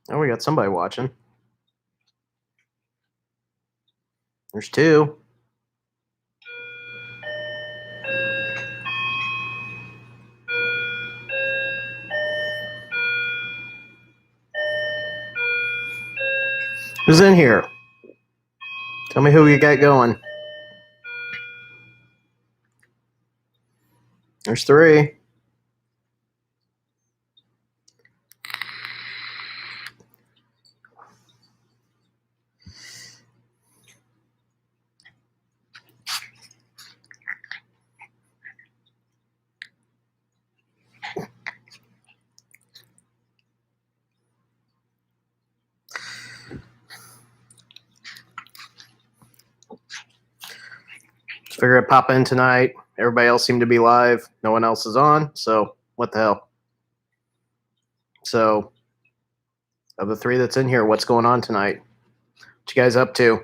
Oh, we got somebody watching. There's two. Who's in here? Tell me who you got going. There's three. Figure I'd pop in tonight. Everybody else seemed to be live. No one else is on. So what the hell? So of the three that's in here, what's going on tonight? What you guys up to?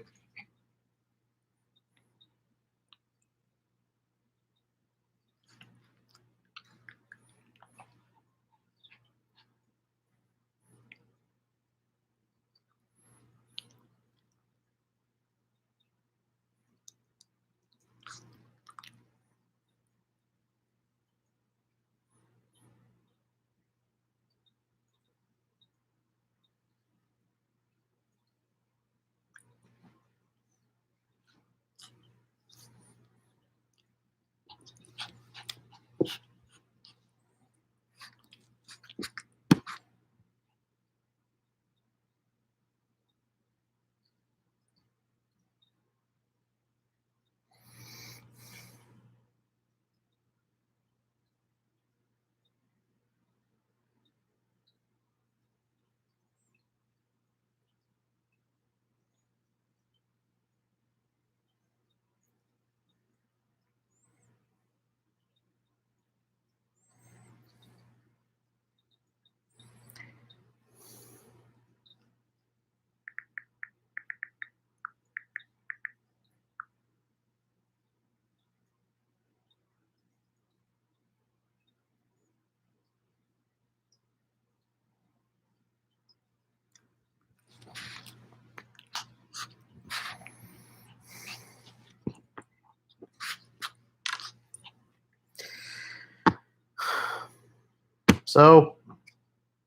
So,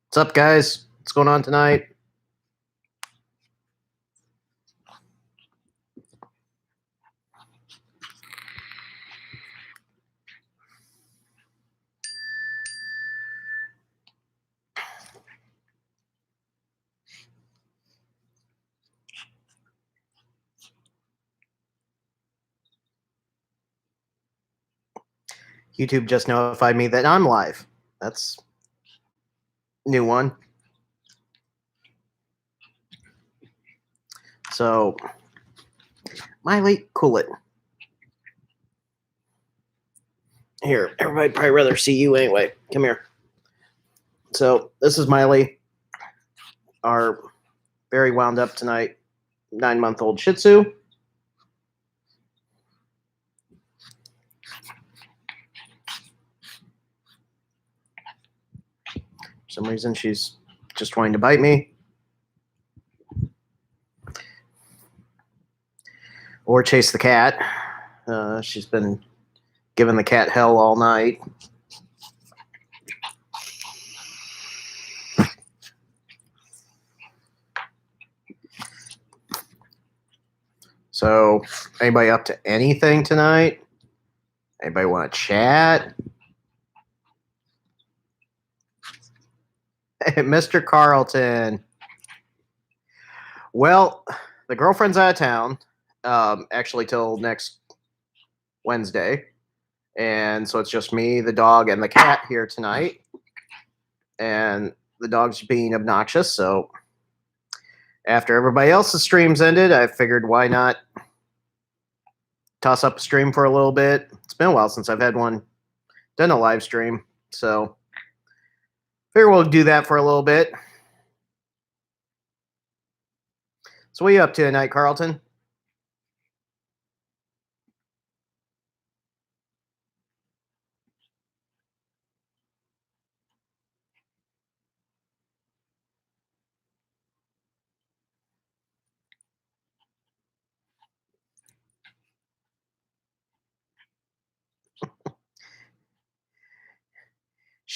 what's up, guys? What's going on tonight? YouTube just notified me that I'm live. That's a new one. So, Miley, cool it. Here, everybody probably rather see you anyway. Come here. So, this is Miley, our very wound up tonight 9-month-old Shih Tzu. For some reason, she's just wanting to bite me. Or chase the cat. She's been giving the cat hell all night. So, anybody up to anything tonight? Anybody want to chat? Mr. Carlton. Well, the girlfriend's out of town, actually till next Wednesday. And so it's just me, the dog, and the cat here tonight. And the dog's being obnoxious, so after everybody else's streams ended, I figured why not toss up a stream for a little bit. It's been a while since I've had one done a live stream, so figure we'll do that for a little bit. So what are you up to tonight, Carlton?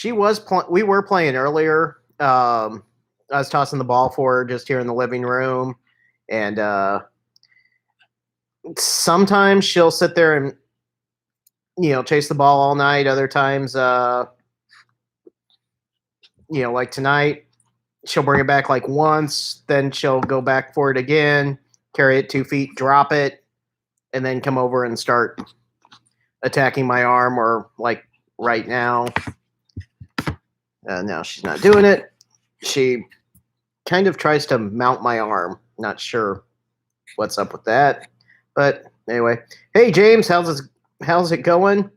We were playing earlier. I was tossing the ball for her just here in the living room, and sometimes she'll sit there and chase the ball all night. Other times, like tonight, she'll bring it back like once, then she'll go back for it again, carry it 2 feet, drop it, and then come over and start attacking my arm. Or like right now, now she's not doing it. She kind of tries to mount my arm. Not sure what's up with that, but anyway. Hey James, how's it going?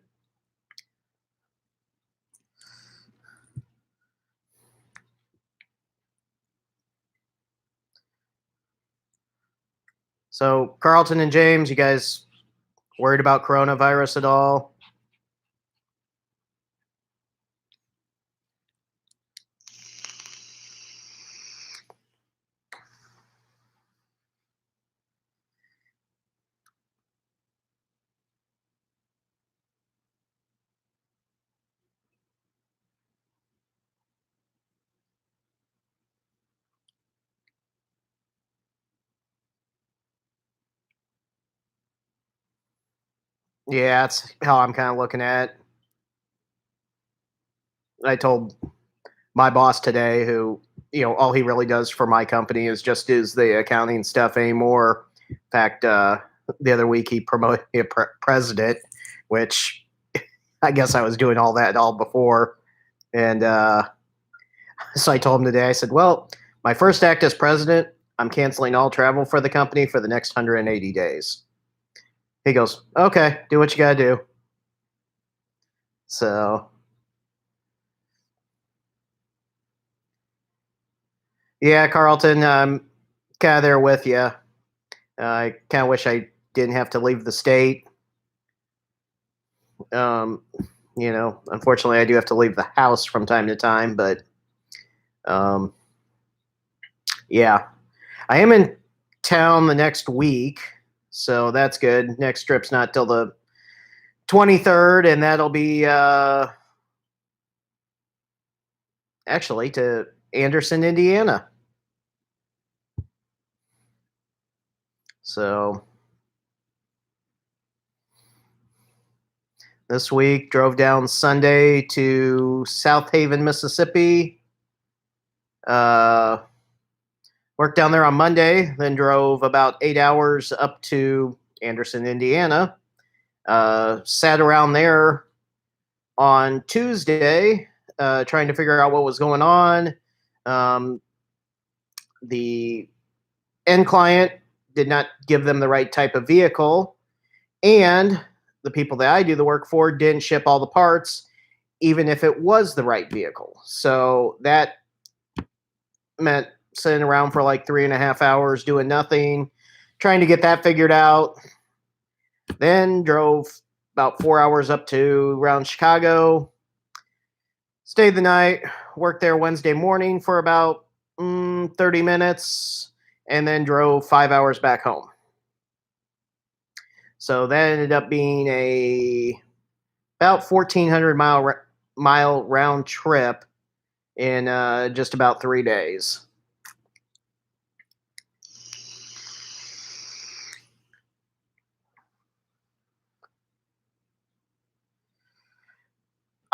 So Carlton and James, you guys worried about coronavirus at all? Yeah, that's how I'm kind of looking at it. I told my boss today, who all he really does for my company is just is the accounting stuff anymore. In fact, the other week he promoted me a president, which I guess I was doing all that all before. And so I told him today, I said, well, my first act as president, I'm canceling all travel for the company for the next 180 days. He goes, okay, do what you got to do. So, yeah, Carlton, I'm kind of there with you. I kind of wish I didn't have to leave the state. Um, unfortunately, I do have to leave the house from time to time, but um, yeah, I am in town the next week, so that's good. Next trip's not till the 23rd, and that'll be actually to Anderson, Indiana. So this week, drove down Sunday to South Haven, Mississippi. Worked down there on Monday, then drove about 8 hours up to Anderson, Indiana. Sat around there on Tuesday, trying to figure out what was going on. The end client did not give them the right type of vehicle, and the people that I do the work for didn't ship all the parts, even if it was the right vehicle. So that meant sitting around for like 3.5 hours doing nothing, trying to get that figured out. Then drove about 4 hours up to around Chicago, stayed the night, worked there Wednesday morning for about 30 minutes, and then drove 5 hours back home. So that ended up being a about 1,400 mile round trip in just about 3 days.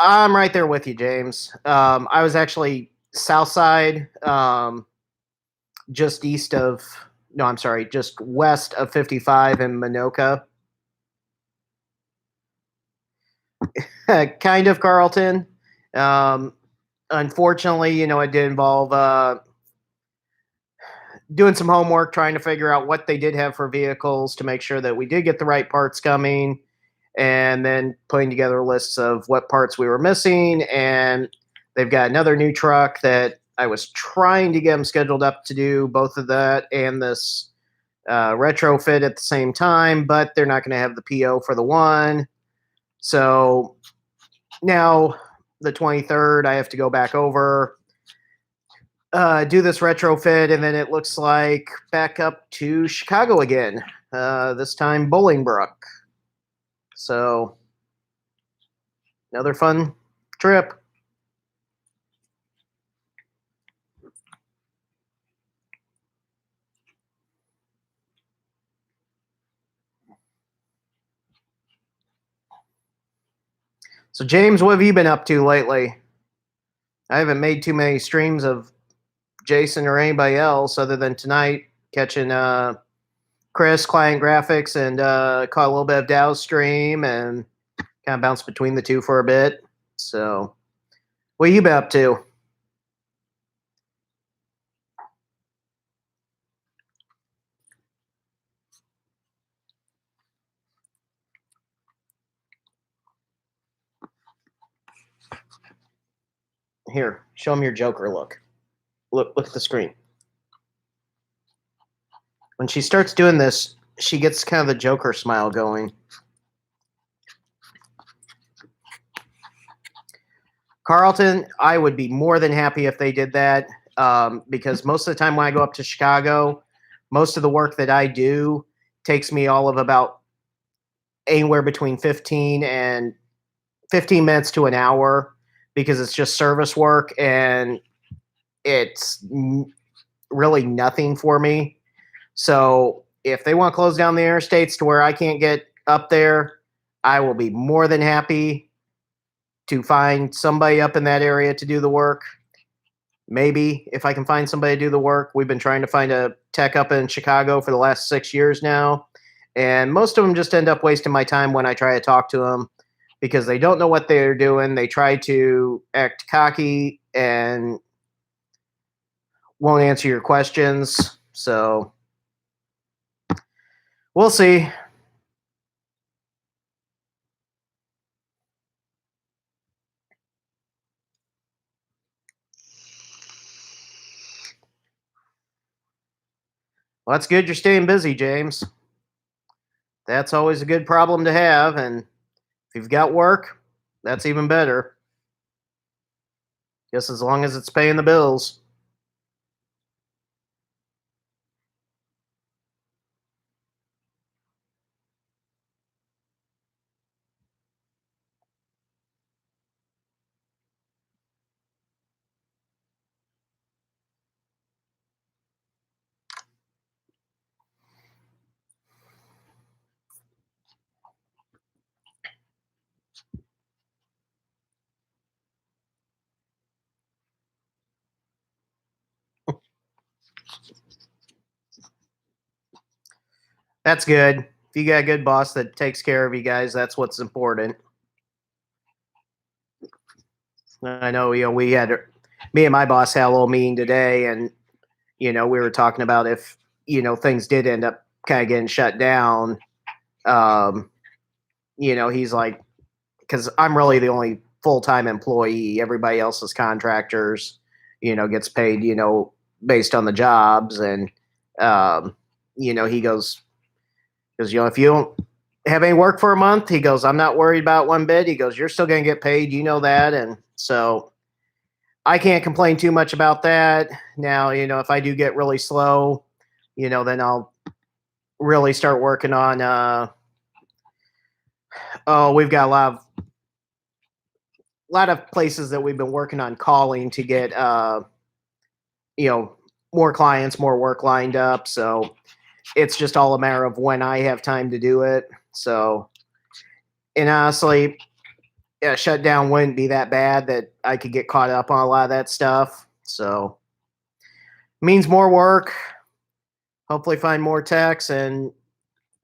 I'm right there with you, James. I was actually south side, just east of, no, I'm sorry, just west of 55 in Minoka. Kind of Carlton. Unfortunately, it did involve doing some homework, trying to figure out what they did have for vehicles to make sure that we did get the right parts coming, and then putting together lists of what parts we were missing. And they've got another new truck that I was trying to get them scheduled up to do both of that and this retrofit at the same time, but they're not going to have the PO for the one. So now the 23rd, I have to go back over, do this retrofit, and then it looks like back up to Chicago again, this time Bolingbrook. So another fun trip. So, James, what have you been up to lately? I haven't made too many streams of Jason or anybody else other than tonight catching Chris, Client Graphics, and caught a little bit of Dow's stream and kind of bounced between the two for a bit. So, what have you been up to? Here, show him your Joker look. Look at the screen. When she starts doing this, she gets kind of the Joker smile going. Carlton, I would be more than happy if they did that because most of the time when I go up to Chicago, most of the work that I do takes me all of about anywhere between 15 minutes to an hour because it's just service work and it's really nothing for me. So if they want to close down the interstates to where I can't get up there, I will be more than happy to find somebody up in that area to do the work. Maybe if I can find somebody to do the work. We've been trying to find a tech up in Chicago for the last 6 years now. And most of them just end up wasting my time when I try to talk to them because they don't know what they're doing. They try to act cocky and won't answer your questions. So we'll see. Well, that's good you're staying busy, James. That's always a good problem to have. And if you've got work, that's even better. Just as long as it's paying the bills. That's good. If you got a good boss that takes care of you guys, that's what's important. I know, we had me and my boss had a little meeting today, and we were talking about if things did end up kind of getting shut down. Um, he's like, because I'm really the only full time employee. Everybody else is contractors. Gets paid based on the jobs, and he goes because if you don't have any work for a month, he goes, I'm not worried about one bit. He goes, you're still going to get paid. You know that, and so I can't complain too much about that. Now, if I do get really slow, then I'll really start working on. We've got a lot of places that we've been working on calling to get more clients, more work lined up. So it's just all a matter of when I have time to do it. So, and honestly, yeah, shutdown wouldn't be that bad that I could get caught up on a lot of that stuff. So means more work. Hopefully find more techs and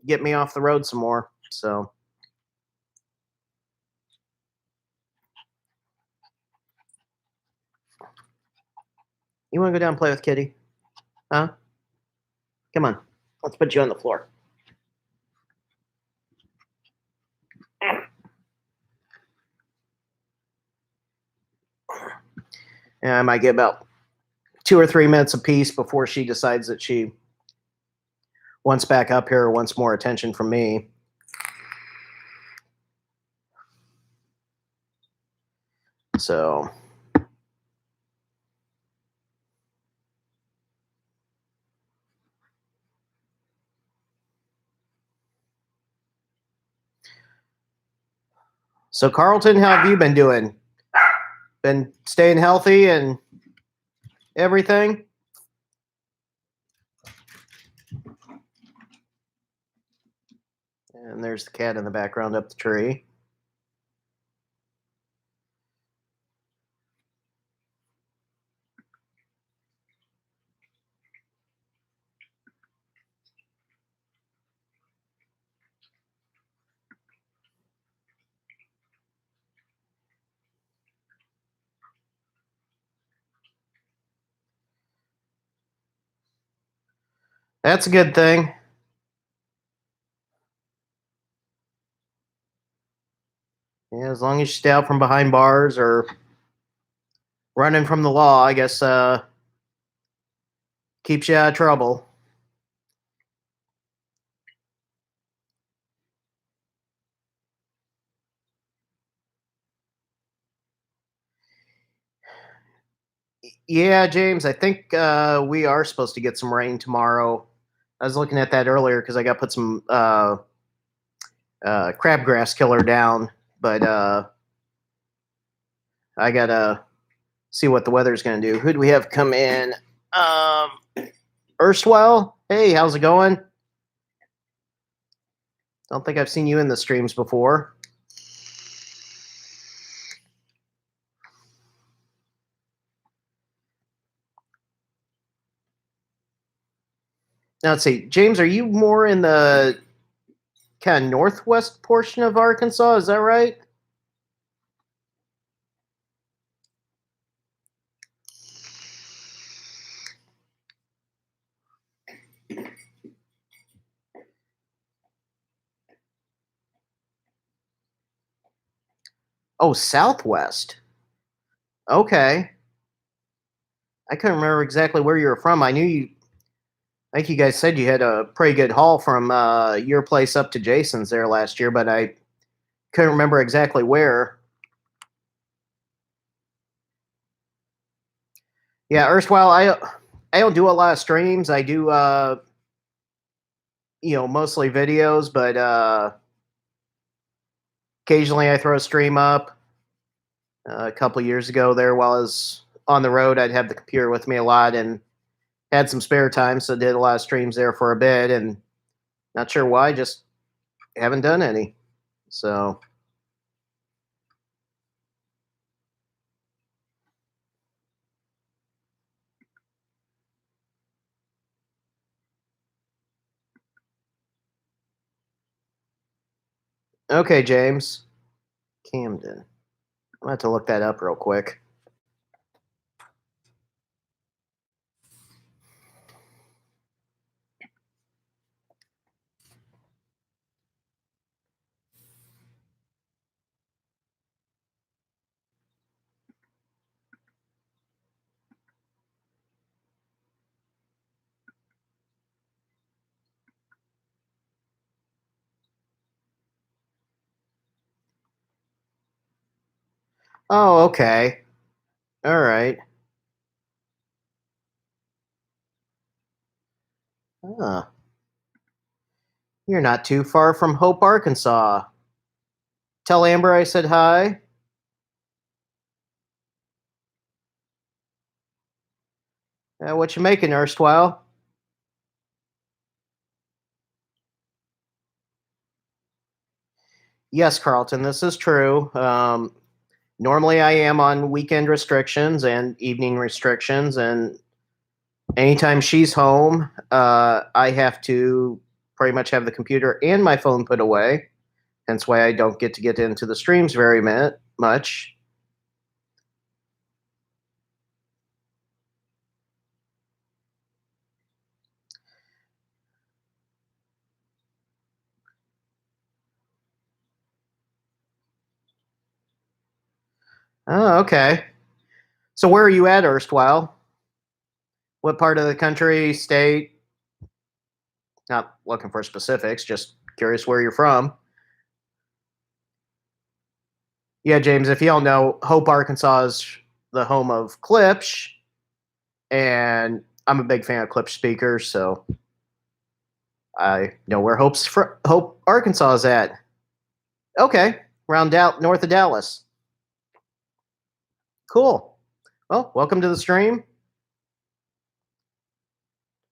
get me off the road some more. So you want to go down and play with Kitty? Huh? Come on. Let's put you on the floor. And I might get about 2 or 3 minutes apiece before she decides that she wants back up here or wants more attention from me. So Carlton, how have you been doing? Been staying healthy and everything? And there's the cat in the background up the tree. That's a good thing. Yeah, as long as you stay out from behind bars or running from the law, I guess keeps you out of trouble. Yeah, James, I think we are supposed to get some rain tomorrow. I was looking at that earlier because I got to put some crabgrass killer down, but I got to see what the weather's going to do. Who do we have come in? Um, Erstwhile. Hey, how's it going? Don't think I've seen you in the streams before. Now let's see, James, are you more in the kind of northwest portion of Arkansas? Is that right? Oh, southwest. Okay. I couldn't remember exactly where you were from. I knew you. I think you guys said you had a pretty good haul from your place up to Jason's there last year, but I couldn't remember exactly where. Yeah, erstwhile, I don't do a lot of streams. I do mostly videos, but occasionally I throw a stream up. A couple years ago, there while I was on the road, I'd have the computer with me a lot and had some spare time, so did a lot of streams there for a bit, and not sure why, just haven't done any. So okay, James Camden. I'm gonna have to look that up real quick. Oh, okay. All right. Ah, you're not too far from Hope, Arkansas. Tell Amber I said hi. What you making, erstwhile? Yes, Carlton, this is true. Normally, I am on weekend restrictions and evening restrictions, and anytime she's home, I have to pretty much have the computer and my phone put away. Hence why I don't get into the streams very much. Oh, okay. So where are you at, erstwhile? What part of the country, state? Not looking for specifics, just curious where you're from. Yeah, James, if you don't know, Hope, Arkansas is the home of Klipsch, and I'm a big fan of Klipsch speakers, so I know where Hope, Arkansas is at. Okay, around north of Dallas. Cool. Well, welcome to the stream.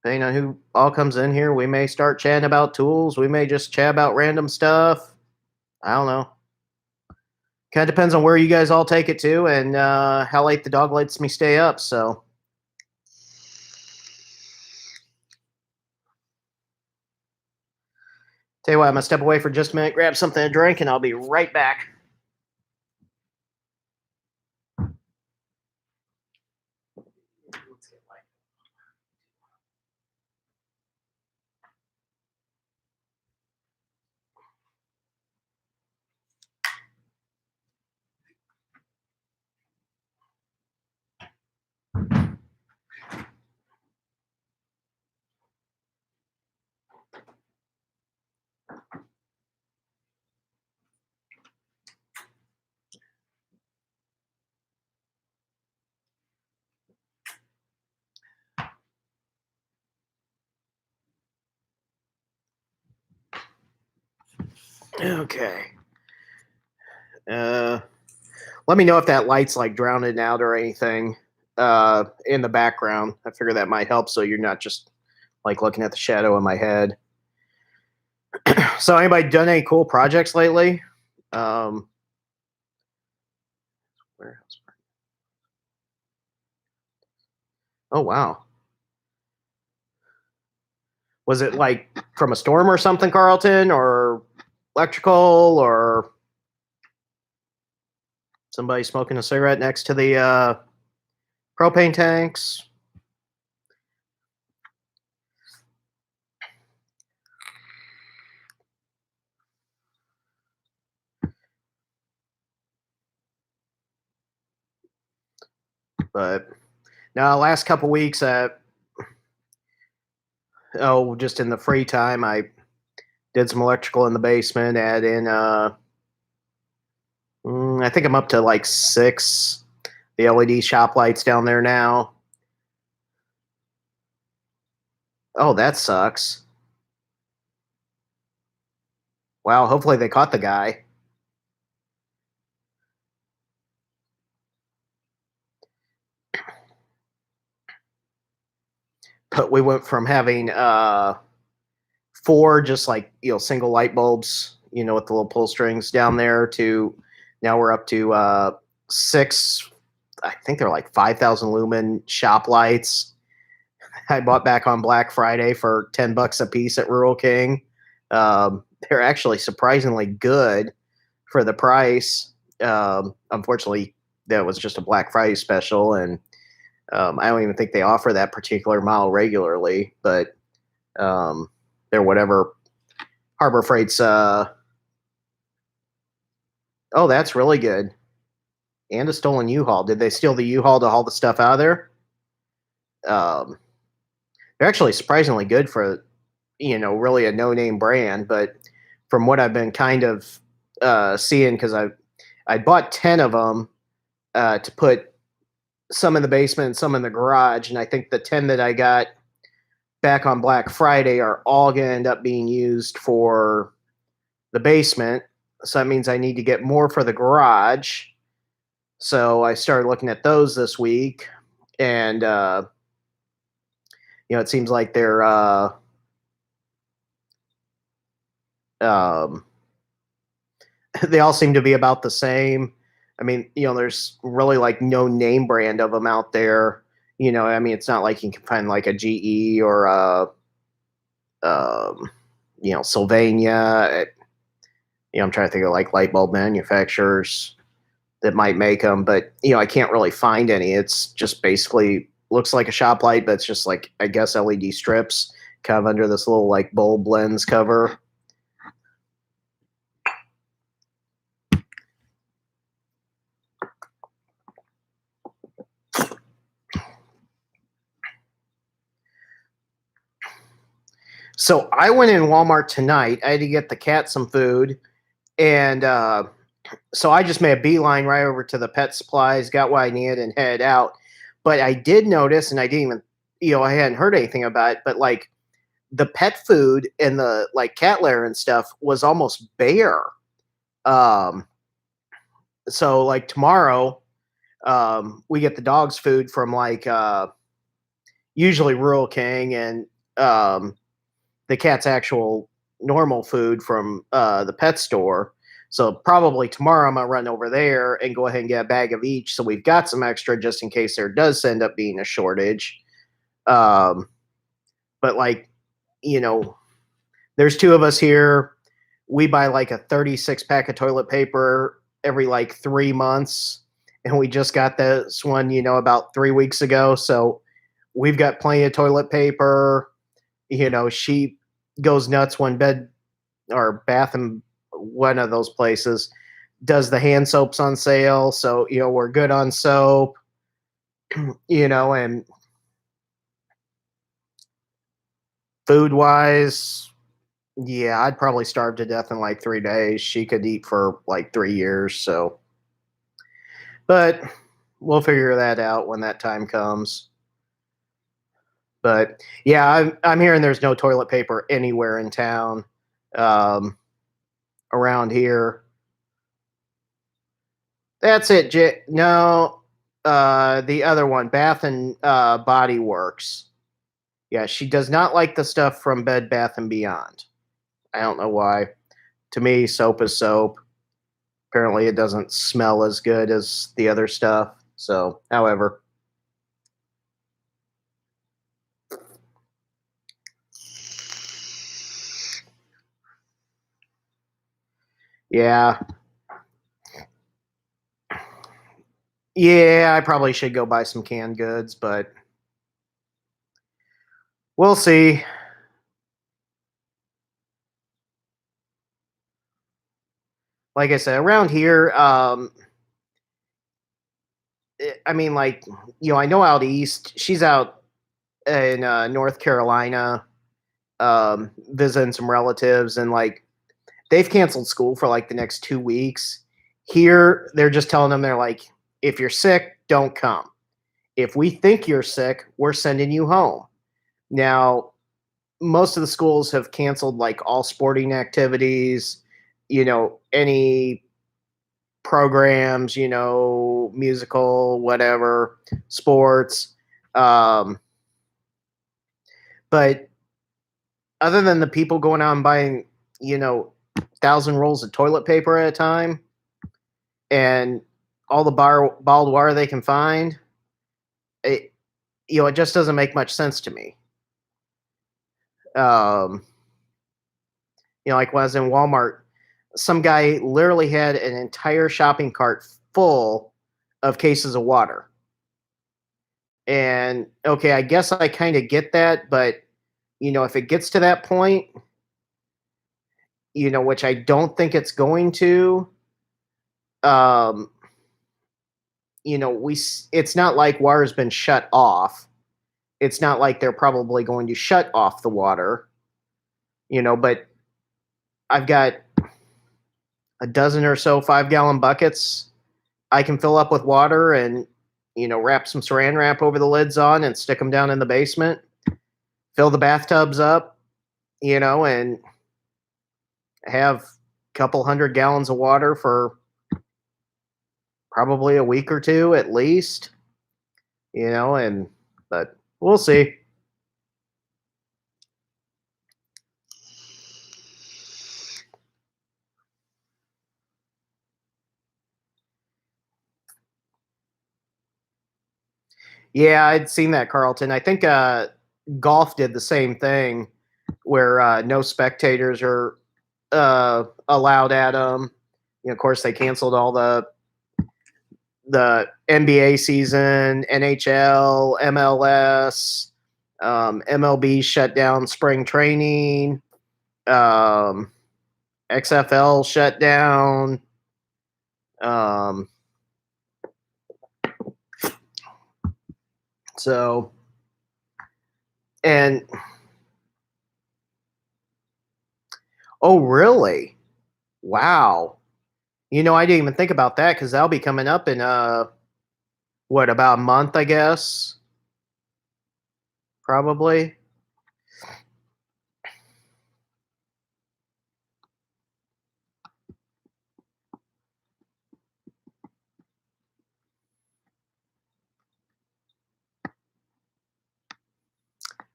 Depending on who all comes in here, we may start chatting about tools. We may just chat about random stuff. I don't know. Kind of depends on where you guys all take it to and how late the dog lets me stay up. So, tell you what, I'm gonna step away for just a minute, grab something to drink, and I'll be right back. Okay. Let me know if that light's like drowning out or anything in the background. I figure that might help so you're not just like looking at the shadow in my head. So anybody done any cool projects lately? Um, warehouse. Oh wow. Was it like from a storm or something, Carlton, or electrical, or somebody smoking a cigarette next to the propane tanks? But now, last couple weeks, just in the free time, I did some electrical in the basement. Add in, I think I'm up to like 6 the LED shop lights down there now. Oh, that sucks. Wow. Hopefully they caught the guy. But we went from having 4 just like single light bulbs, with the little pull strings down there, to now we're up to 6. I think they're like 5,000 lumen shop lights. I bought back on Black Friday for $10 a piece at Rural King. They're actually surprisingly good for the price. Unfortunately, that was just a Black Friday special, and I don't even think they offer that particular model regularly. But they're whatever Harbor Freight's. Oh, that's really good. And a stolen U-Haul. Did they steal the U-Haul to haul the stuff out of there? Um, they're actually surprisingly good for really a no-name brand. But from what I've been kind of seeing, because I bought 10 of them to put some in the basement and some in the garage, and I think the 10 that I got back on Black Friday are all going to end up being used for the basement. So that means I need to get more for the garage. So I started looking at those this week, and it seems like they're um, they all seem to be about the same. I mean, there's really like no name brand of them out there. I mean, it's not like you can find like a GE or um, Sylvania. I'm trying to think of like light bulb manufacturers that might make them, but I can't really find any. It's just basically looks like a shop light, but it's just like, I guess, LED strips kind of under this little like bulb lens cover. So I went in Walmart tonight. I had to get the cat some food, and so I just made a beeline right over to the pet supplies, got what I needed, and headed out. But I did notice, and I didn't even, I hadn't heard anything about it, but like the pet food and the like cat litter and stuff was almost bare. Um, so like tomorrow, we get the dog's food from like usually Rural King, and the cat's actual normal food from the pet store. So probably tomorrow I'm gonna run over there and go ahead and get a bag of each, so we've got some extra just in case there does end up being a shortage. Um, but like, you know, there's 2 of us here. We buy like a 36 pack of toilet paper every like 3 months, and we just got this one, about 3 weeks ago. So we've got plenty of toilet paper. She goes nuts when bed or bath and one of those places does the hand soaps on sale. So, we're good on soap, and food wise, yeah, I'd probably starve to death in like 3 days. She could eat for like 3 years. So, but we'll figure that out when that time comes. But yeah, I'm hearing there's no toilet paper anywhere in town. Um, around here. That's it. No, the other one, Bath and Body Works. Yeah, she does not like the stuff from Bed Bath and Beyond. I don't know why. To me, soap is soap. Apparently, it doesn't smell as good as the other stuff. So, however, yeah, yeah, I probably should go buy some canned goods, but we'll see. Like I said, around here, I mean, like, I know out east, she's out in North Carolina, visiting some relatives, and like they've canceled school for like the next 2 weeks. Here, they're just telling them, they're like, if you're sick, don't come. If we think you're sick, we're sending you home. Now, most of the schools have canceled like all sporting activities, any programs, musical, whatever, sports. Um, but other than the people going out and buying, 1,000 rolls of toilet paper at a time and all the barbed wire they can find, it, it just doesn't make much sense to me. Um, like when I was in Walmart, some guy literally had an entire shopping cart full of cases of water. And okay, I guess I kind of get that, but if it gets to that point, which I don't think it's going to, um, it's not like water's been shut off. It's not like they're probably going to shut off the water, but I've got a dozen or so 5-gallon buckets I can fill up with water and, wrap some saran wrap over the lids on and stick them down in the basement, fill the bathtubs up, and have a couple 100 gallons of water for probably a week or two at least, but we'll see. Yeah, I'd seen that, Carlton. I think golf did the same thing where no spectators are allowed at them. Of course, they canceled all the NBA season, NHL, MLS, MLB shut down spring training, um, XFL shut down. Um, so, and oh, really? Wow. I didn't even think about that because that'll be coming up in what, about a month, I guess, probably.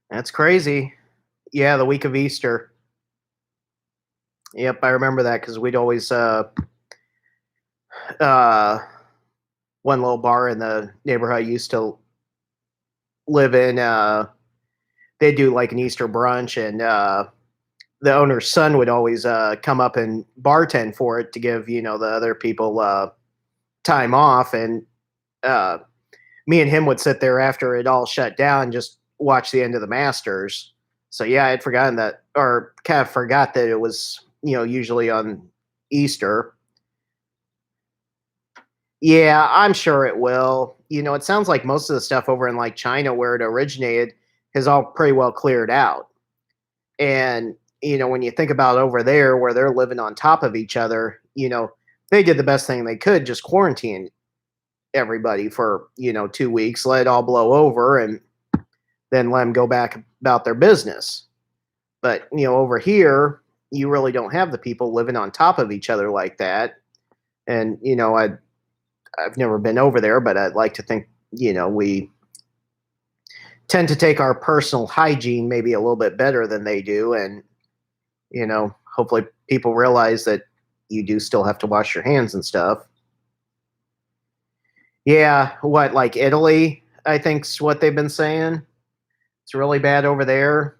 That's crazy. Yeah, the week of Easter. Yep, I remember that because we'd always uh one little bar in the neighborhood I used to live in. They do like an Easter brunch, and the owner's son would always come up and bartend for it to give the other people time off, and uh, me and him would sit there after it all shut down and just watch the end of the Masters. So yeah, I had forgotten that, or kind of forgot that it was usually on Easter. Yeah, I'm sure it will. It sounds like most of the stuff over in like China where it originated has all pretty well cleared out. And, when you think about over there where they're living on top of each other, they did the best thing they could, just quarantine everybody for, 2 weeks, let it all blow over, and then let them go back about their business. But, over here, you really don't have the people living on top of each other like that. And I've never been over there, but I'd like to think we tend to take our personal hygiene maybe a little bit better than they do, and hopefully people realize that you do still have to wash your hands and stuff. Yeah, what, like Italy, I think's what they've been saying. It's really bad over there.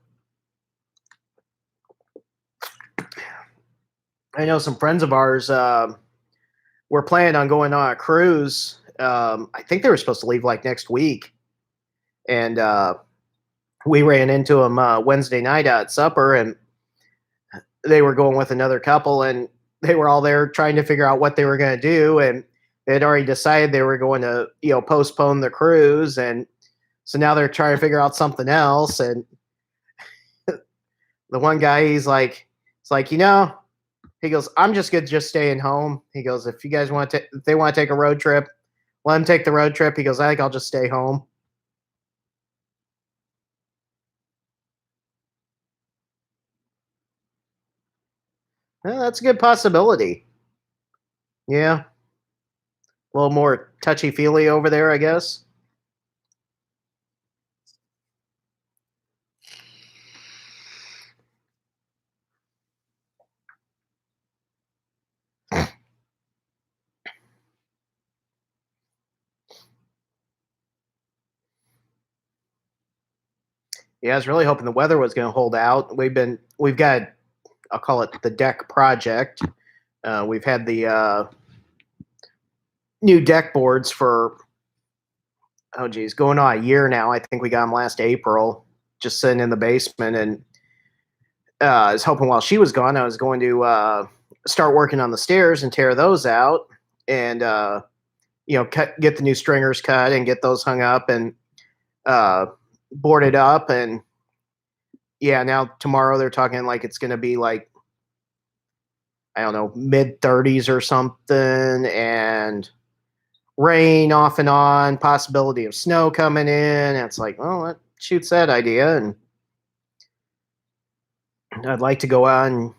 I know some friends of ours were planning on going on a cruise. I think they were supposed to leave like next week, and we ran into them Wednesday night at supper, and they were going with another couple, and they were all there trying to figure out what they were going to do, and they had already decided they were going to postpone the cruise, and so now they're trying to figure out something else. And the one guy, it's like, he goes, I'm just good just staying home. He goes, if you guys want to, if they want to take a road trip, let them take the road trip. He goes, I think I'll just stay home. Well, that's a good possibility. Yeah. A little more touchy feely over there, I guess. Yeah, I was really hoping the weather was going to hold out. We've got, I'll call it the deck project. We've had the new deck boards for, oh geez, going on a year now. I think we got them last April, just sitting in the basement. And I was hoping while she was gone, I was going to start working on the stairs and tear those out, and get the new stringers cut and get those hung up and boarded up. And yeah, now tomorrow they're talking like it's going to be like, I don't know, mid 30s or something, and rain off and on, possibility of snow coming in. And it's like, well, that shoots that idea. And I'd like to go out and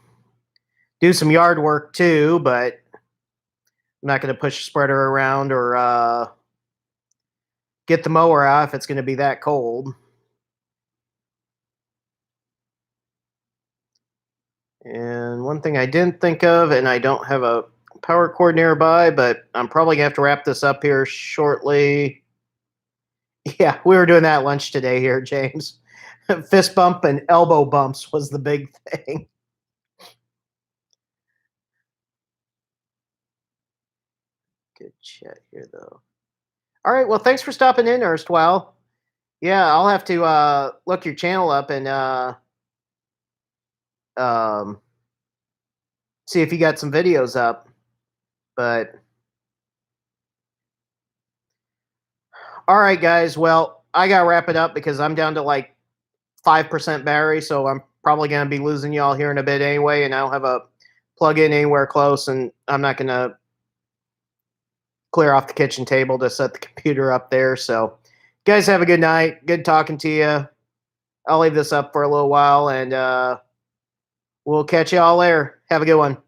do some yard work too, but I'm not going to push the spreader around or get the mower out if it's going to be that cold. And one thing I didn't think of, and I don't have a power cord nearby, but I'm probably going to have to wrap this up here shortly. Yeah, we were doing that at lunch today here, James. Fist bump and elbow bumps was the big thing. Good chat here, though. All right, well, thanks for stopping in, Erstwhile. Yeah, I'll have to look your channel up and um, see if you got some videos up. But all right, guys. Well, I gotta wrap it up because I'm down to like 5% battery, so I'm probably gonna be losing y'all here in a bit anyway. And I don't have a plug-in anywhere close, and I'm not gonna clear off the kitchen table to set the computer up there. So, guys, have a good night. Good talking to you. I'll leave this up for a little while, and we'll catch you all later. Have a good one.